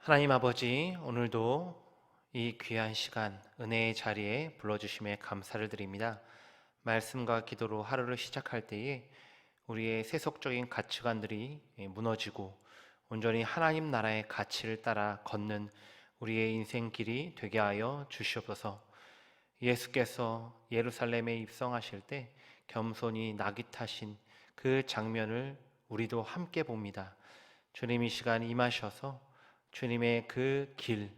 하나님 아버지, 오늘도 이 귀한 시간, 은혜의 자리에 불러주심에 감사를 드립니다. 말씀과 기도로 하루를 시작할 때에 우리의 세속적인 가치관들이 무너지고 온전히 하나님 나라의 가치를 따라 걷는 우리의 인생길이 되게 하여 주시옵소서. 예수께서 예루살렘에 입성하실 때 겸손히 낙이 타신 그 장면을 우리도 함께 봅니다. 주님 이 시간 임하셔서 주님의 그 길,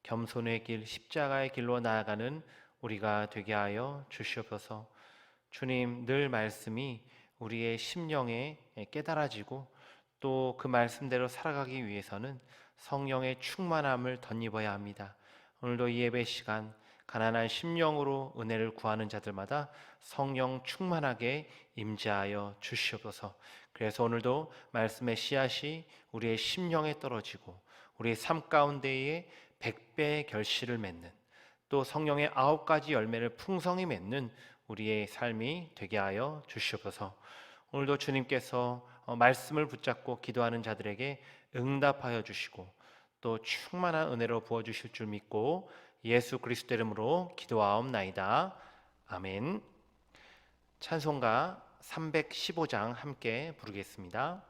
겸손의 길, 십자가의 길로 나아가는 우리가 되게 하여 주시옵소서. 주님, 늘 말씀이 우리의 심령에 깨달아지고 또 그 말씀대로 살아가기 위해서는 성령의 충만함을 덧입어야 합니다. 오늘도 이 예배 시간 가난한 심령으로 은혜를 구하는 자들마다 성령 충만하게 임재하여 주시옵소서. 그래서 오늘도 말씀의 씨앗이 우리의 심령에 떨어지고 우리의 삶 가운데에 100배의 결실을 맺는, 또 성령의 9가지 열매를 풍성히 맺는 우리의 삶이 되게 하여 주시옵소서. 오늘도 주님께서 말씀을 붙잡고 기도하는 자들에게 응답하여 주시고 또 충만한 은혜로 부어주실 줄 믿고 예수 그리스도 이름으로 기도하옵나이다. 아멘. 찬송가 315장 함께 부르겠습니다.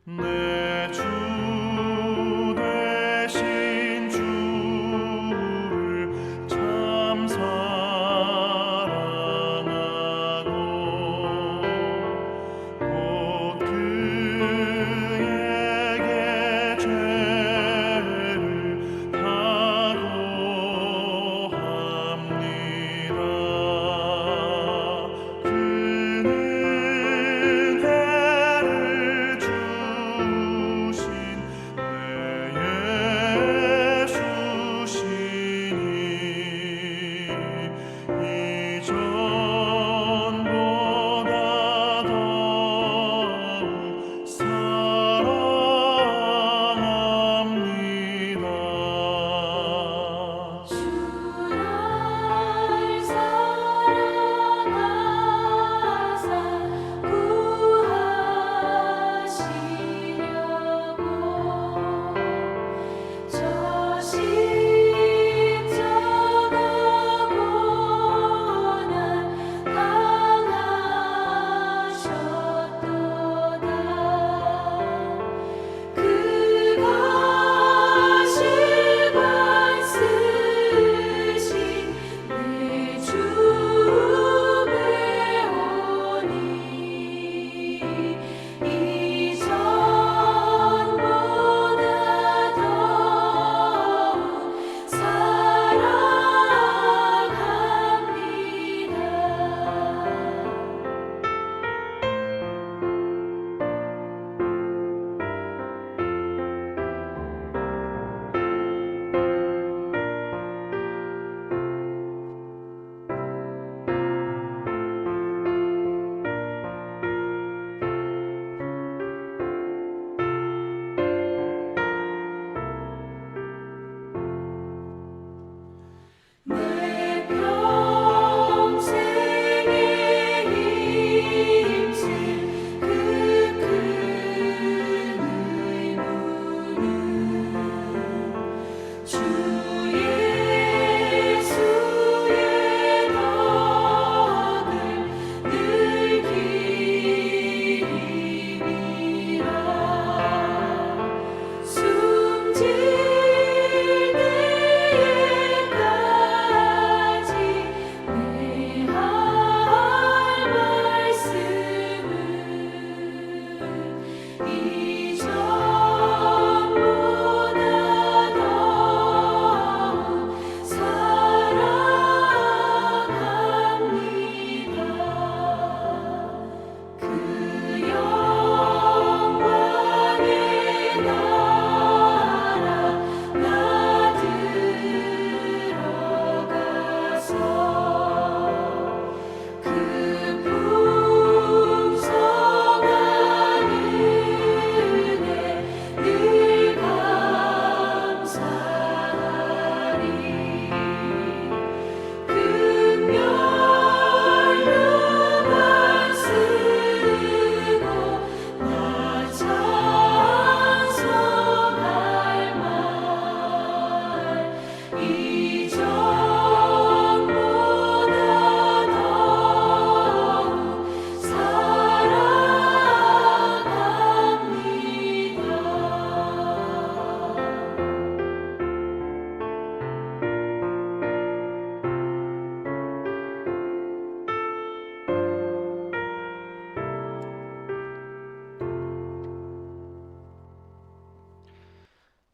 내 주 되신 주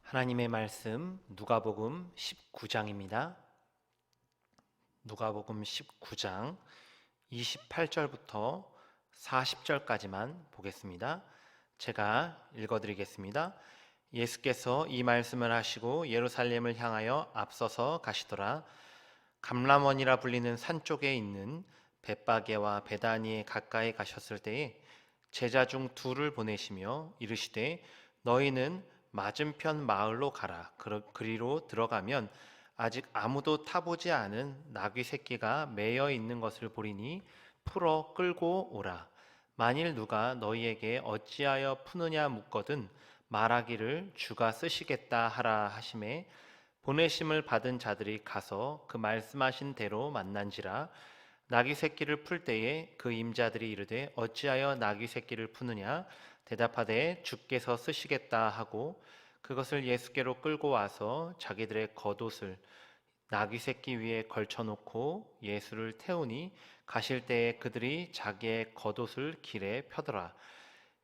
하나님의 말씀 누가복음 19장입니다. 누가복음 19장 28절부터 40절까지만 보겠습니다. 제가 읽어드리겠습니다. 예수께서 이 말씀을 하시고 예루살렘을 향하여 앞서서 가시더라. 감람원이라 불리는 산 쪽에 있는 벳바게와 베다니에 가까이 가셨을 때에 제자 중 둘을 보내시며 이르시되 너희는 맞은편 마을로 가라. 그리로 들어가면 아직 아무도 타보지 않은 나귀 새끼가 매여 있는 것을 보리니 풀어 끌고 오라. 만일 누가 너희에게 어찌하여 푸느냐 묻거든 말하기를 주가 쓰시겠다 하라 하시매 보내심을 받은 자들이 가서 그 말씀하신 대로 만난지라. 나귀 새끼를 풀 때에 그 임자들이 이르되 어찌하여 나귀 새끼를 푸느냐 대답하되 주께서 쓰시겠다 하고 그것을 예수께로 끌고 와서 자기들의 겉옷을 나귀 새끼 위에 걸쳐놓고 예수를 태우니 가실 때에 그들이 자기의 겉옷을 길에 펴더라.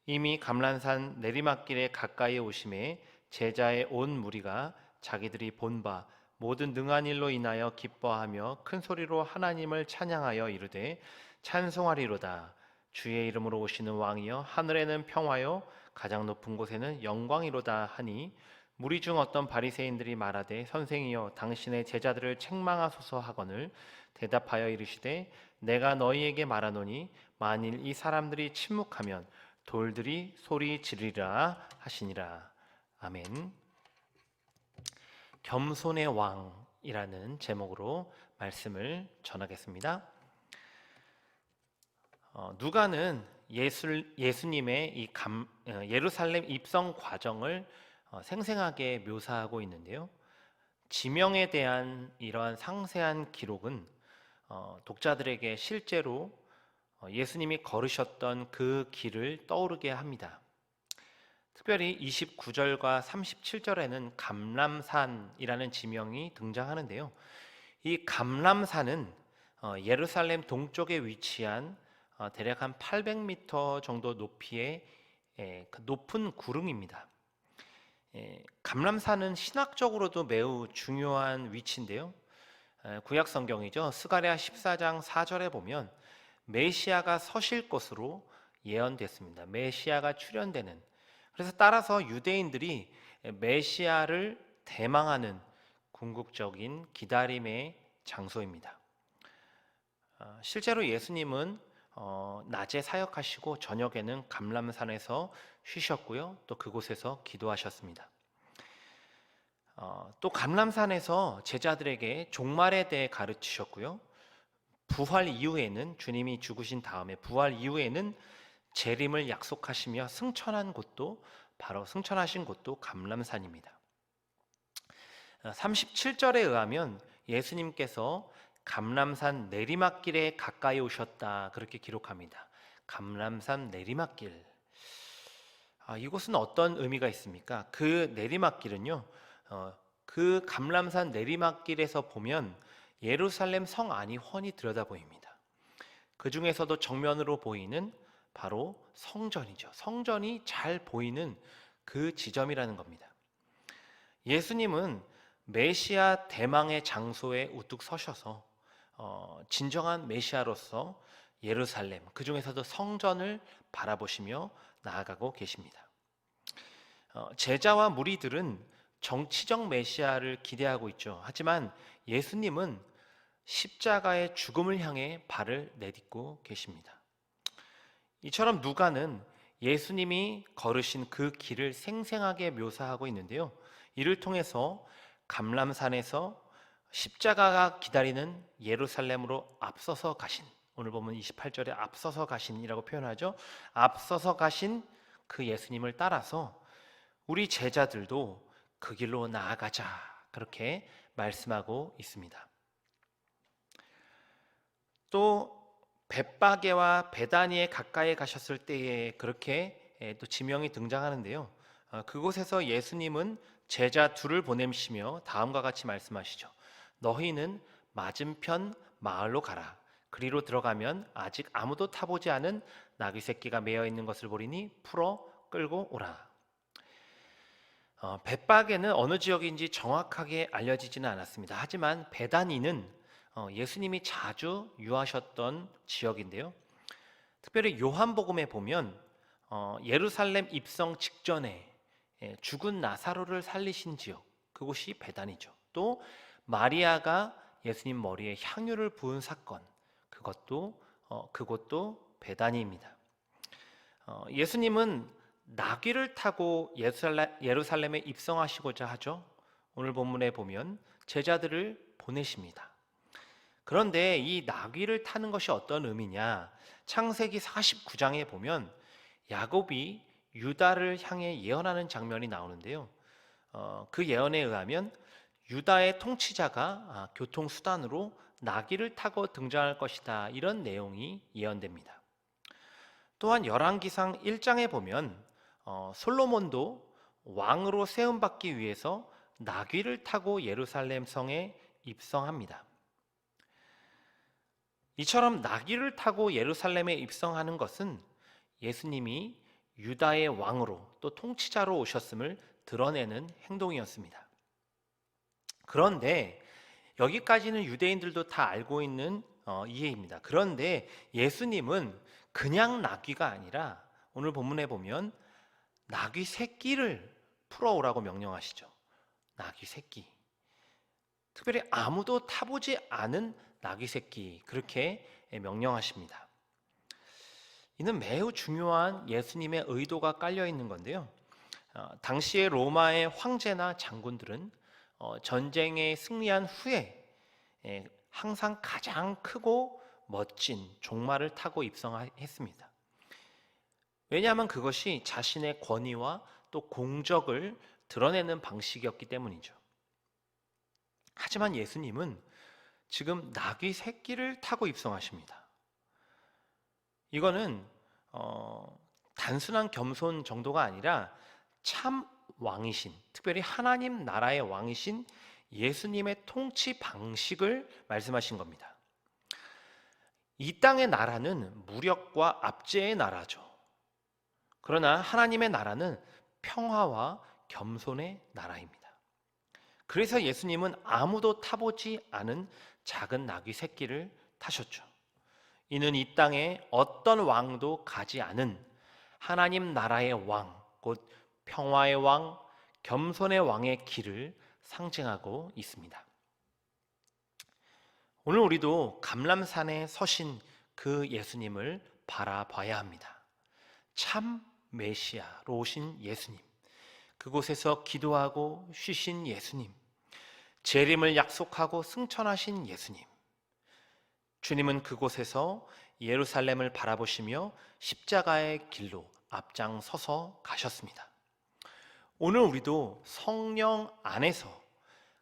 이미 감람산 내리막길에 가까이 오심에 제자의 온 무리가 자기들이 본 바 모든 능한 일로 인하여 기뻐하며 큰 소리로 하나님을 찬양하여 이르되 찬송하리로다. 주의 이름으로 오시는 왕이여 하늘에는 평화요 가장 높은 곳에는 영광이로다 하니 무리 중 어떤 바리새인들이 말하되 선생이여 당신의 제자들을 책망하소서 하거늘 대답하여 이르시되 내가 너희에게 말하노니 만일 이 사람들이 침묵하면 돌들이 소리 지르리라 하시니라. 아멘. 겸손의 왕이라는 제목으로 말씀을 전하겠습니다. 누가는 예수님의 이 예루살렘 입성 과정을 생생하게 묘사하고 있는데요. 지명에 대한 이러한 상세한 기록은 독자들에게 실제로 예수님이 걸으셨던 그 길을 떠오르게 합니다. 특별히 29절과 37절에는 감람산이라는 지명이 등장하는데요. 이 감람산은 예루살렘 동쪽에 위치한 대략 한 800m 정도 높이의 그 높은 구릉입니다. 감람산은 신학적으로도 매우 중요한 위치인데요. 구약 성경이죠. 스가랴 14장 4절에 보면 메시아가 서실 것으로 예언됐습니다. 메시아가 출현되는. 그래서 따라서 유대인들이 메시아를 대망하는 궁극적인 기다림의 장소입니다. 실제로 예수님은 낮에 사역하시고 저녁에는 감람산에서 쉬셨고요. 또 그곳에서 기도하셨습니다. 또 감람산에서 제자들에게 종말에 대해 가르치셨고요. 부활 이후에는 주님이 죽으신 다음에 부활 이후에는 재림을 약속하시며 승천하신 곳도 감람산입니다. 37절에 의하면 예수님께서 감람산 내리막길에 가까이 오셨다 그렇게 기록합니다. 감람산 내리막길. 이곳은 어떤 의미가 있습니까? 그 내리막길은요. 그 감람산 내리막길에서 보면 예루살렘 성 안이 훤히 들여다 보입니다. 그 중에서도 정면으로 보이는 바로 성전이죠. 성전이 잘 보이는 그 지점이라는 겁니다. 예수님은 메시아 대망의 장소에 우뚝 서셔서 진정한 메시아로서 예루살렘, 그 중에서도 성전을 바라보시며 나아가고 계십니다. 제자와 무리들은 정치적 메시아를 기대하고 있죠. 하지만 예수님은 십자가의 죽음을 향해 발을 내딛고 계십니다. 이처럼 누가는 예수님이 걸으신 그 길을 생생하게 묘사하고 있는데요. 이를 통해서 감람산에서 십자가가 기다리는 예루살렘으로 앞서서 가신, 오늘 보면 28절에 앞서서 가신이라고 표현하죠. 앞서서 가신 그 예수님을 따라서 우리 제자들도 그 길로 나아가자 그렇게 말씀하고 있습니다. 또 벳바게와 베다니에 가까이 가셨을 때에 그렇게 또 지명이 등장하는데요. 그곳에서 예수님은 제자 둘을 보내시며 다음과 같이 말씀하시죠. 너희는 맞은편 마을로 가라. 그리로 들어가면 아직 아무도 타보지 않은 나귀 새끼가 매여 있는 것을 보리니 풀어 끌고 오라. 벳박에는 어느 지역인지 정확하게 알려지지는 않았습니다. 하지만 베다니는 예수님이 자주 유하셨던 지역인데요. 특별히 요한복음에 보면 예루살렘 입성 직전에 죽은 나사로를 살리신 지역, 그곳이 베다니죠. 또 마리아가 예수님 머리에 향유를 부은 사건, 그것도 베다니입니다. 예수님은 나귀를 타고 예루살렘에 입성하시고자 하죠. 오늘 본문에 보면 제자들을 보내십니다. 그런데 이 나귀를 타는 것이 어떤 의미냐? 창세기 49장에 보면 야곱이 유다를 향해 예언하는 장면이 나오는데요. 그 예언에 의하면 유다의 통치자가 교통수단으로 나귀를 타고 등장할 것이다, 이런 내용이 예언됩니다. 또한 열왕기상 1장에 보면 솔로몬도 왕으로 세움받기 위해서 나귀를 타고 예루살렘 성에 입성합니다. 이처럼 나귀를 타고 예루살렘에 입성하는 것은 예수님이 유다의 왕으로 또 통치자로 오셨음을 드러내는 행동이었습니다. 그런데 여기까지는 유대인들도 다 알고 있는 이해입니다. 그런데 예수님은 그냥 나귀가 아니라 오늘 본문에 보면 나귀 새끼를 풀어오라고 명령하시죠. 나귀 새끼. 특별히 아무도 타보지 않은 나귀 새끼, 그렇게 명령하십니다. 이는 매우 중요한 예수님의 의도가 깔려 있는 건데요. 당시의 로마의 황제나 장군들은 전쟁에 승리한 후에 항상 가장 크고 멋진 종말을 타고 입성했습니다. 왜냐하면 그것이 자신의 권위와 또 공적을 드러내는 방식이었기 때문이죠. 하지만 예수님은 지금 나귀 새끼를 타고 입성하십니다. 이거는 단순한 겸손 정도가 아니라 참 왕이신, 특별히 하나님 나라의 왕이신 예수님의 통치 방식을 말씀하신 겁니다. 이 땅의 나라는 무력과 압제의 나라죠. 그러나 하나님의 나라는 평화와 겸손의 나라입니다. 그래서 예수님은 아무도 타보지 않은 작은 나귀 새끼를 타셨죠. 이는 이 땅에 어떤 왕도 가지 않은 하나님 나라의 왕, 곧 평화의 왕, 겸손의 왕의 길을 상징하고 있습니다. 오늘 우리도 감람산에 서신 그 예수님을 바라봐야 합니다. 참 메시아로 오신 예수님, 그곳에서 기도하고 쉬신 예수님, 재림을 약속하고 승천하신 예수님, 주님은 그곳에서 예루살렘을 바라보시며 십자가의 길로 앞장서서 가셨습니다. 오늘 우리도 성령 안에서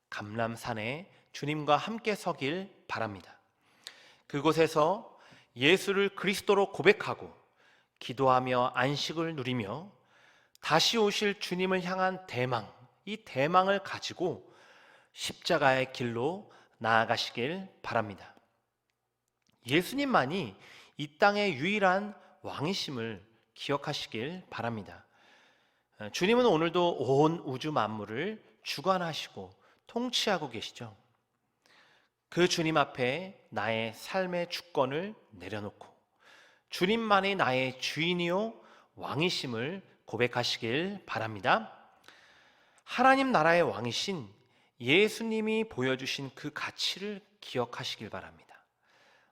감람산에 주님과 함께 서길 바랍니다. 그곳에서 예수를 그리스도로 고백하고 기도하며 안식을 누리며 다시 오실 주님을 향한 대망, 이 대망을 가지고 십자가의 길로 나아가시길 바랍니다. 예수님만이 이 땅의 유일한 왕이심을 기억하시길 바랍니다. 주님은 오늘도 온 우주 만물을 주관하시고 통치하고 계시죠. 그 주님 앞에 나의 삶의 주권을 내려놓고 주님만이 나의 주인이요 왕이심을 고백하시길 바랍니다. 하나님 나라의 왕이신 예수님이 보여주신 그 가치를 기억하시길 바랍니다.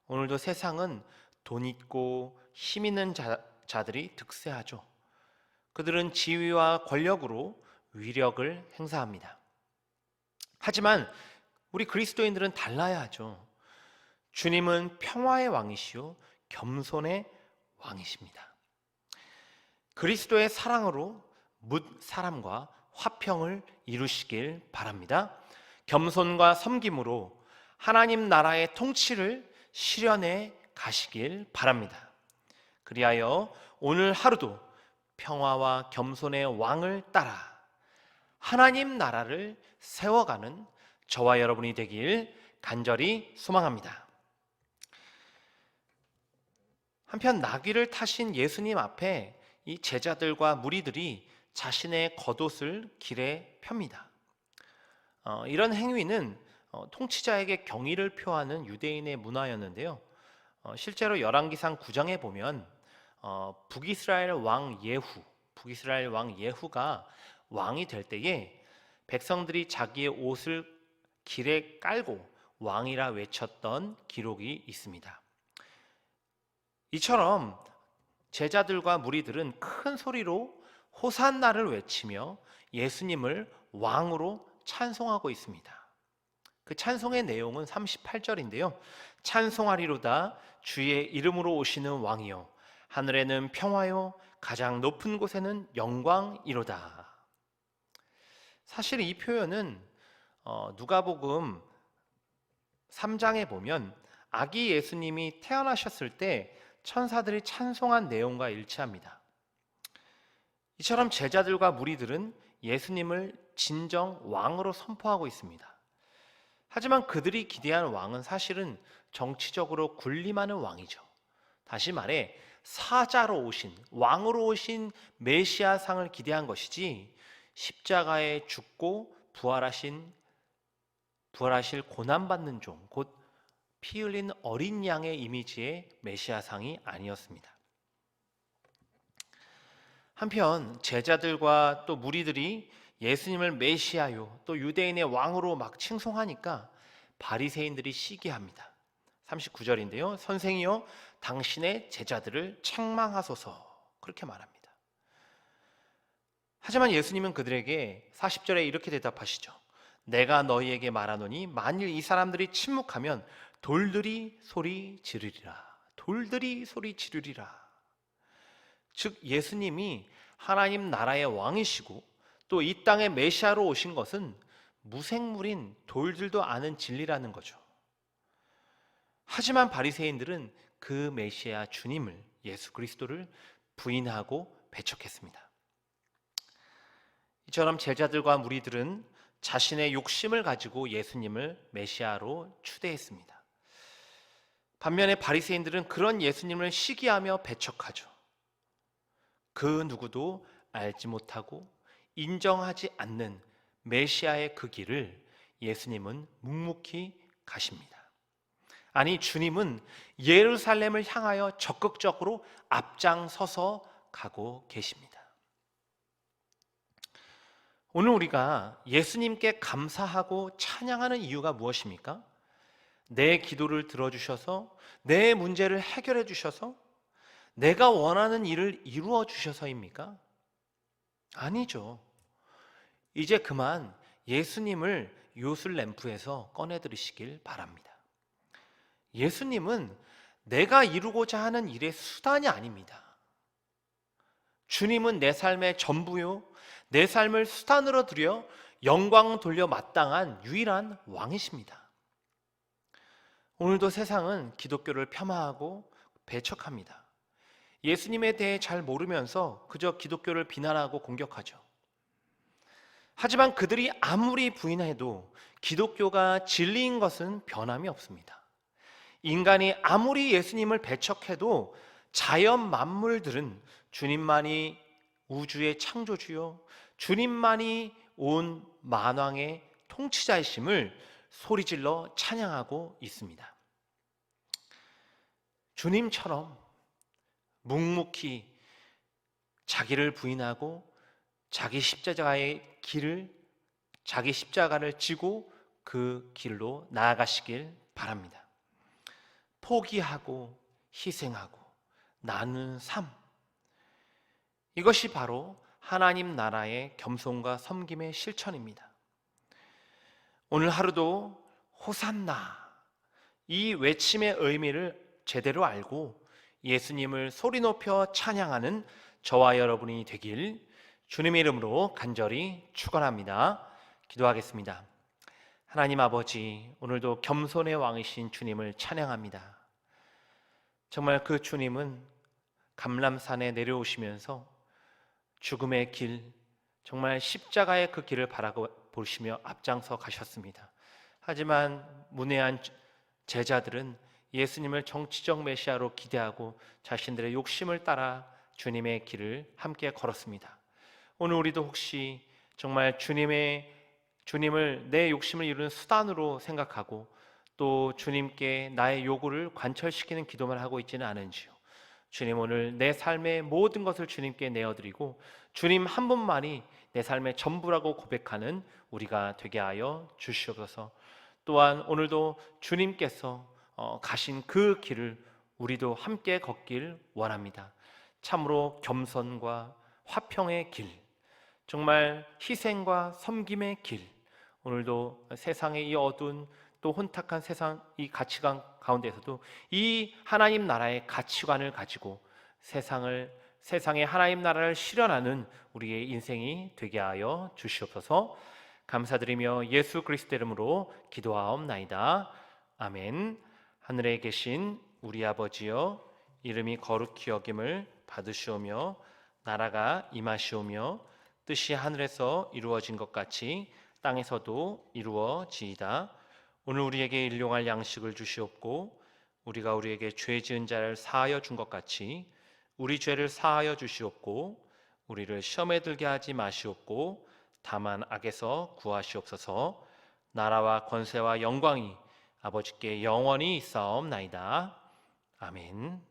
오늘도 세상은 돈 있고 힘 있는 자들이 득세하죠. 그들은 지위와 권력으로 위력을 행사합니다. 하지만 우리 그리스도인들은 달라야 하죠. 주님은 평화의 왕이시요 겸손의 왕이십니다. 그리스도의 사랑으로 뭇 사람과 화평을 이루시길 바랍니다. 겸손과 섬김으로 하나님 나라의 통치를 실현해 가시길 바랍니다. 그리하여 오늘 하루도 평화와 겸손의 왕을 따라 하나님 나라를 세워가는 저와 여러분이 되길 간절히 소망합니다. 한편 나귀를 타신 예수님 앞에 이 제자들과 무리들이 자신의 겉옷을 길에 펴니다. 이런 행위는 통치자에게 경의를 표하는 유대인의 문화였는데요. 실제로 열왕기상 9장에 보면 북이스라엘 왕 예후가 왕이 될 때에 백성들이 자기의 옷을 길에 깔고 왕이라 외쳤던 기록이 있습니다. 이처럼 제자들과 무리들은 큰 소리로 호산나를 외치며 예수님을 왕으로 찬송하고 있습니다. 그 찬송의 내용은 38절인데요. 찬송하리로다 주의 이름으로 오시는 왕이요 하늘에는 평화요 가장 높은 곳에는 영광이로다. 사실 이 표현은 누가복음 3장에 보면 아기 예수님이 태어나셨을 때 천사들이 찬송한 내용과 일치합니다. 이처럼 제자들과 무리들은 예수님을 진정 왕으로 선포하고 있습니다. 하지만 그들이 기대한 왕은 사실은 정치적으로 군림하는 왕이죠. 다시 말해 사자로 오신, 왕으로 오신 메시아상을 기대한 것이지 십자가에 죽고 부활하실 고난받는 종, 곧 피 흘린 어린 양의 이미지의 메시아상이 아니었습니다. 한편 제자들과 또 무리들이 예수님을 메시아요 또 유대인의 왕으로 막 칭송하니까 바리새인들이 시기합니다. 39절인데요. 선생이요 당신의 제자들을 책망하소서 그렇게 말합니다. 하지만 예수님은 그들에게 40절에 이렇게 대답하시죠. 내가 너희에게 말하노니 만일 이 사람들이 침묵하면 돌들이 소리 지르리라. 돌들이 소리 지르리라. 즉 예수님이 하나님 나라의 왕이시고 또 이 땅에 메시아로 오신 것은 무생물인 돌들도 아는 진리라는 거죠. 하지만 바리새인들은 그 메시아 주님을 예수 그리스도를 부인하고 배척했습니다. 이처럼 제자들과 무리들은 자신의 욕심을 가지고 예수님을 메시아로 추대했습니다. 반면에 바리새인들은 그런 예수님을 시기하며 배척하죠. 그 누구도 알지 못하고 인정하지 않는 메시아의 그 길을 예수님은 묵묵히 가십니다. 아니 주님은 예루살렘을 향하여 적극적으로 앞장서서 가고 계십니다. 오늘 우리가 예수님께 감사하고 찬양하는 이유가 무엇입니까? 내 기도를 들어주셔서 내 문제를 해결해 주셔서 내가 원하는 일을 이루어 주셔서입니까? 아니죠. 이제 그만 예수님을 요술램프에서 꺼내들으시길 바랍니다. 예수님은 내가 이루고자 하는 일의 수단이 아닙니다. 주님은 내 삶의 전부요, 내 삶을 수단으로 들여 영광 돌려 마땅한 유일한 왕이십니다. 오늘도 세상은 기독교를 폄하하고 배척합니다. 예수님에 대해 잘 모르면서 그저 기독교를 비난하고 공격하죠. 하지만 그들이 아무리 부인해도 기독교가 진리인 것은 변함이 없습니다. 인간이 아무리 예수님을 배척해도 자연 만물들은 주님만이 우주의 창조주요 주님만이 온 만왕의 통치자이심을 소리질러 찬양하고 있습니다. 주님처럼 묵묵히 자기를 부인하고 자기 십자가를 지고 그 길로 나아가시길 바랍니다. 포기하고 희생하고 나누는 삶, 이것이 바로 하나님 나라의 겸손과 섬김의 실천입니다. 오늘 하루도 호산나 이 외침의 의미를 제대로 알고 예수님을 소리 높여 찬양하는 저와 여러분이 되길 주님의 이름으로 간절히 축원합니다. 기도하겠습니다. 하나님 아버지, 오늘도 겸손의 왕이신 주님을 찬양합니다. 정말 그 주님은 감람산에 내려오시면서 죽음의 길, 정말 십자가의 그 길을 바라보시며 앞장서 가셨습니다. 하지만 문외한 제자들은 예수님을 정치적 메시아로 기대하고 자신들의 욕심을 따라 주님의 길을 함께 걸었습니다. 오늘 우리도 혹시 정말 주님을 내 욕심을 이루는 수단으로 생각하고 또 주님께 나의 요구를 관철시키는 기도만 하고 있지는 않은지요. 주님, 오늘 내 삶의 모든 것을 주님께 내어드리고 주님 한 분만이 내 삶의 전부라고 고백하는 우리가 되게 하여 주시옵소서. 또한 오늘도 주님께서 가신 그 길을 우리도 함께 걷길 원합니다. 참으로 겸손과 화평의 길, 정말 희생과 섬김의 길, 오늘도 세상의 이 어두운 또 혼탁한 세상 이 가치관 가운데서도 이 하나님 나라의 가치관을 가지고 세상의 하나님 나라를 실현하는 우리의 인생이 되게 하여 주시옵소서. 감사드리며 예수 그리스도 이름으로 기도하옵나이다. 아멘. 하늘에 계신 우리 아버지여, 이름이 거룩히 여김을 받으시오며 나라가 임하시오며 뜻이 하늘에서 이루어진 것 같이 땅에서도 이루어지이다. 오늘 우리에게 일용할 양식을 주시옵고 우리가 우리에게 죄 지은 자를 사하여 준 것 같이 우리 죄를 사하여 주시옵고 우리를 시험에 들게 하지 마시옵고 다만 악에서 구하시옵소서. 나라와 권세와 영광이 아버지께 영원히 있사옵나이다. 아멘.